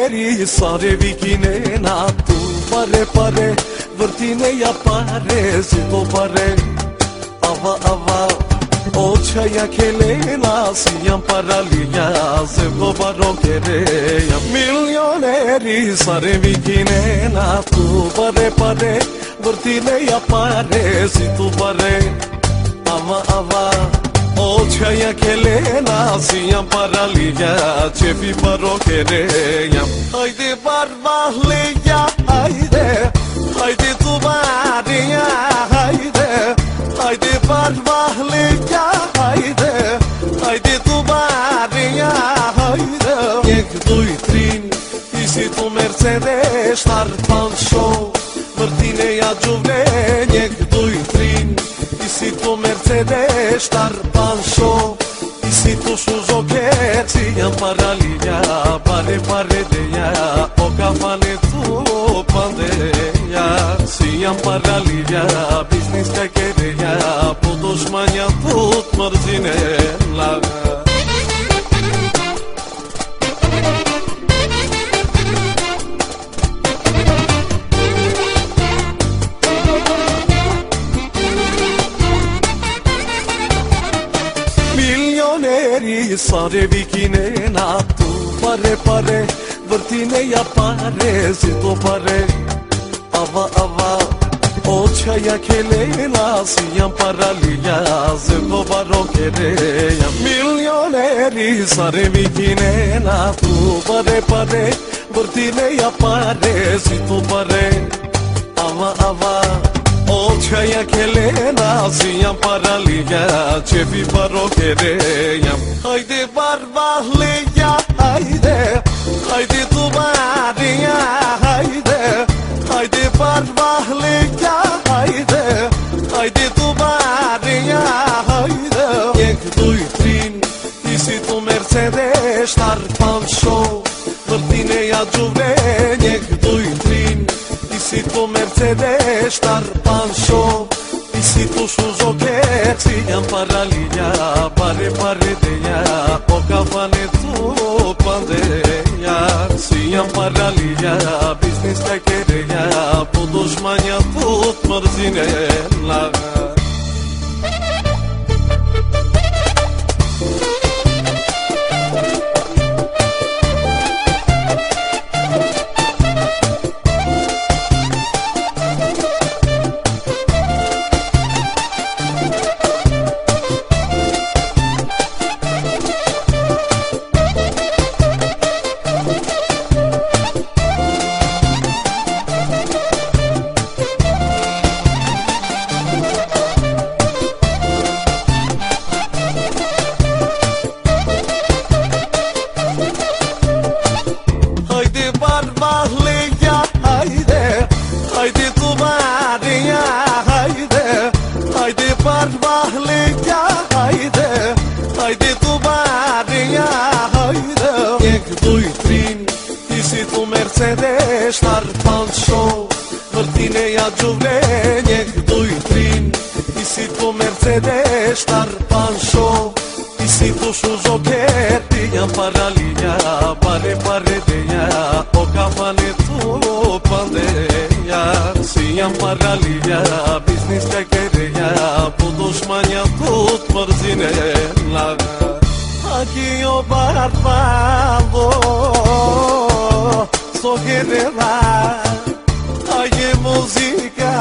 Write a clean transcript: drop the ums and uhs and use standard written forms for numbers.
Milioneri sare vikine na tu pare pare vrtine ja pare zito pare ava ava očaja kelena sijam paralija zevdo baro kereja Milioneri sare vikine na tu pare pare vrtine ja pare zito pare ava ava očaja kelena sijam paralija čepi baro kereja Haydi barbahlija haydi haydi tubariya haydi haydi barbahlija haydi haydi tubariya haydi Ek duj trin ti si tu Mercedes tar pancho vrtine ja gjuvlen Ek duj trin ti si tu Mercedes tar pancho ti si tu Suzuki si jam paralija pare pare deja o kafane tu pandeja si jam paralija biznis ka kereja po dushmanja tut mrzine laga Milioneri sare vikine na tu pare pare vrtine ja pare zito pare ava ava očaja kelena sijam paralija zevdo baro kereja Milioneri sare vikine na tu pare pare vrtine ja pare zito pare ava ava očaja kelena sijam paralija čepi baro kereja Haydi barbahlija haydi haydi tubariya haydi haydi barbahlija haydi haydi tubariya haydi Ek duj trin ti si tu Mercedes tar pancho vrtine ja gjuvlen Ek duj trin ti si tu Mercedes tar pancho ti si tu Suzuki si jam paralija pare pare deja o kafane tu pandeja si jam paralija biznis ka kereja po dushmanja tut mrzine laga barbahlija haydi haydi tubariya haydi haydi barbahlija haydi haydi tubariya haydi Ek duj trin ti si tu Mercedes tar pancho vrtine ja gjuvlen Ek duj trin ti si tu Mercedes tar pancho ti si tu Suzuki ti jam paralija pare pare deja o kafane tu pandeja si jam paralija biznis ka kereja po dushmanja tut mrzine laga Aqui o barbado so quererá Ai música